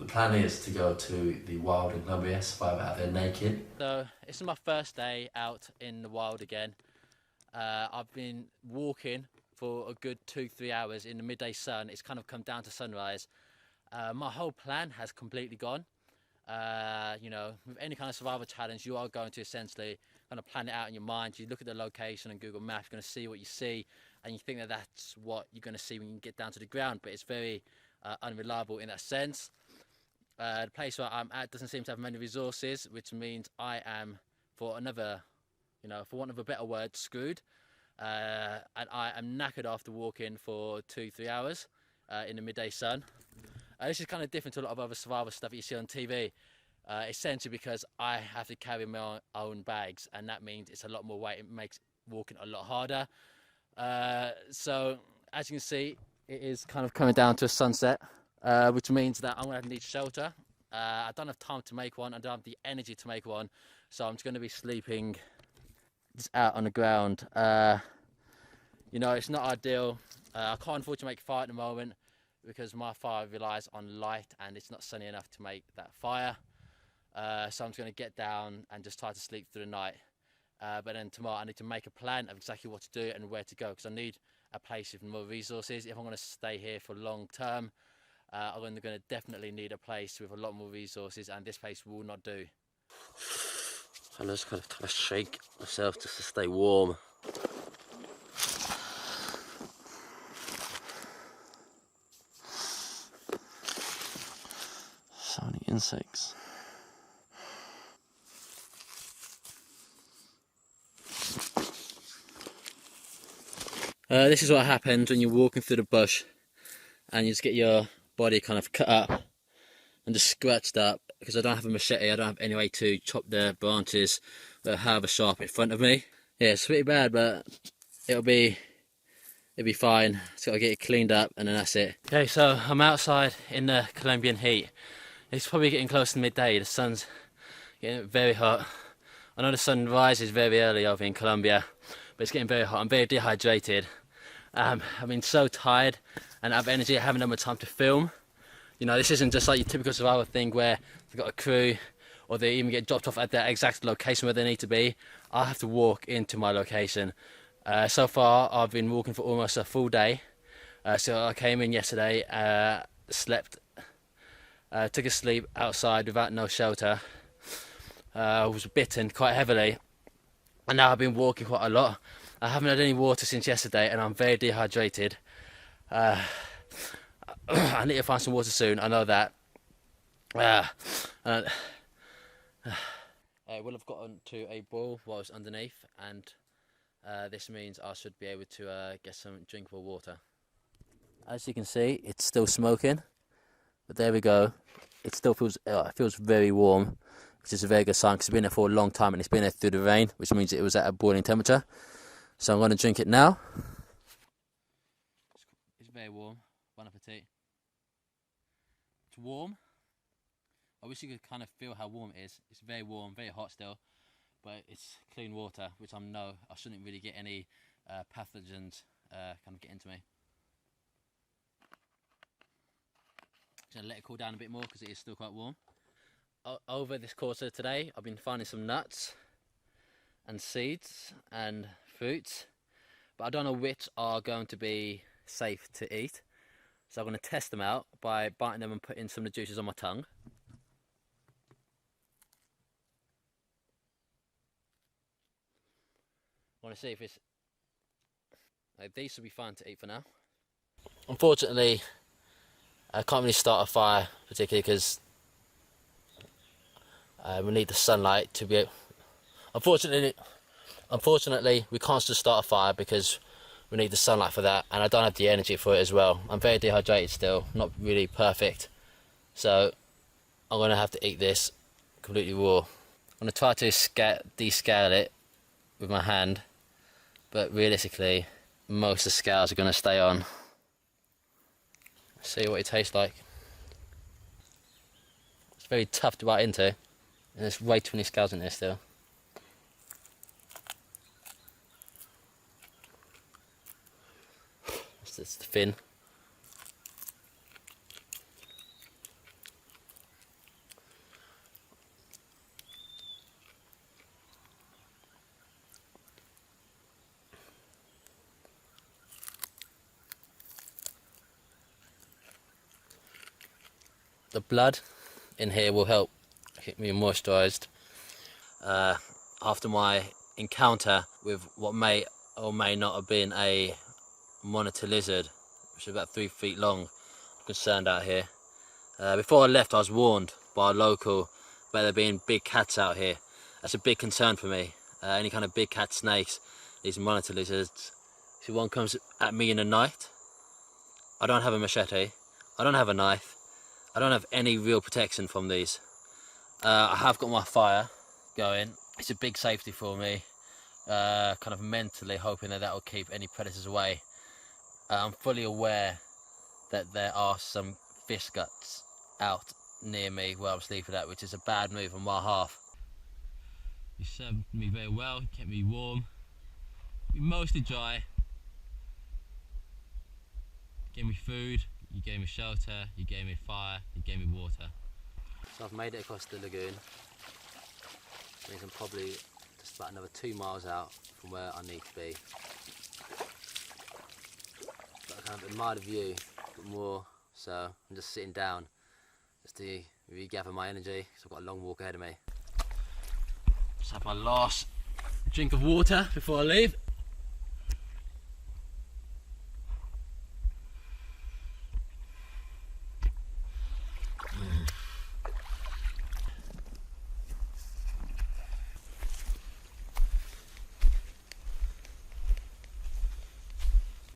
plan is to go to the wild in Colombia, survive out there naked. So it's my first day out in the wild again. I've been walking for a good 2-3 hours in the midday sun. It's kind of come down to sunrise. My whole plan has completely gone. You know, with any kind of survival challenge, you are going to essentially kind of plan it out in your mind. You look at the location on Google Maps, you're going to see what you see, and you think that that's what you're going to see when you get down to the ground, but it's very unreliable in that sense. The place where I'm at doesn't seem to have many resources, which means I am, for another, you know, for want of a better word, screwed. And I am knackered after walking for 2-3 hours in the midday sun. This is kind of different to a lot of other survival stuff that you see on TV, essentially because I have to carry my own bags, and that means it's a lot more weight. It makes walking a lot harder. So as you can see, it is kind of coming down to a sunset, which means that I'm going to need shelter. I don't have time to make one. I don't have the energy to make one, so I'm just going to be sleeping just out on the ground. You know, it's not ideal. I can't afford to make a fire at the moment because my fire relies on light and it's not sunny enough to make that fire. So I'm just going to get down and just try to sleep through the night. But then tomorrow I need to make a plan of exactly what to do and where to go, because I need a place with more resources. If I'm going to stay here for long term, I'm going to definitely need a place with a lot more resources, and this place will not do. I'm just kind of trying to shake myself just to stay warm. So many insects. This is what happens when you're walking through the bush and you just get your body kind of cut up and just scratched up, because I don't have a machete. I don't have any way to chop the branches that have a sharp in front of me. Yeah, it's pretty bad, but it'll be fine. Just got to get it cleaned up and then that's it. Okay, so I'm outside in the Colombian heat. It's probably getting close to midday. The sun's getting very hot. I know the sun rises very early over in Colombia, but it's getting very hot. I'm very dehydrated. I've been so tired and out of energy. I haven't had much time to film. You know, this isn't just like your typical survival thing where you've got a crew or they even get dropped off at the exact location where they need to be. I have to walk into my location. So far, I've been walking for almost a full day. So I came in yesterday, slept, took a sleep outside without no shelter. I was bitten quite heavily, and now I've been walking quite a lot. I haven't had any water since yesterday, and I'm very dehydrated. I need to find some water soon, I know that. I will have gotten to a boil while it's underneath, and this means I should be able to get some drinkable water. As you can see, it's still smoking, but there we go. It still feels, it feels very warm, which is a very good sign because it's been there for a long time and it's been there through the rain, which means it was at a boiling temperature. So I'm going to drink it now. It's very warm. Bon appetit. It's warm. I wish you could kind of feel how warm it is. It's very warm, very hot still, but it's clean water, which I know I shouldn't really get any pathogens kind of get into me. Just going to let it cool down a bit more because it is still quite warm. Over this course of today, I've been finding some nuts and seeds and fruits, but I don't know which are going to be safe to eat. So I'm going to test them out by biting them and putting some of the juices on my tongue. I want to see if it's... these should be fine to eat for now. Unfortunately, I can't really start a fire particularly because we need the sunlight to be able... Unfortunately, we can't just start a fire because we need the sunlight for that, and I don't have the energy for it as well. I'm very dehydrated still, not really perfect. So I'm going to have to eat this completely raw. I'm going to try to descale it with my hand, but realistically, most of the scales are going to stay on. See what it tastes like. It's very tough to bite into, and there's way too many scales in there still. It's thin. the blood in here will help keep me moisturised. After my encounter with what may or may not have been a monitor lizard, which is about 3 feet long, I'm concerned out here. Before I left, I was warned by a local about there being big cats out here. That's a big concern for me. Any kind of big cat snakes, these monitor lizards. If one comes at me in the night, I don't have a machete, I don't have a knife, I don't have any real protection from these. I have got my fire going. It's a big safety for me, kind of mentally hoping that will keep any predators away. I'm fully aware that there are some fish guts out near me where I'm sleeping at, which is a bad move on my half. You served me very well, kept me warm, mostly dry. You gave me food, you gave me shelter, you gave me fire, you gave me water. So I've made it across the lagoon. That means I'm probably just about another 2 miles out from where I need to be. But I kind of admire the view a bit more, so I'm just sitting down just to regather my energy because I've got a long walk ahead of me. Just have my last drink of water before I leave.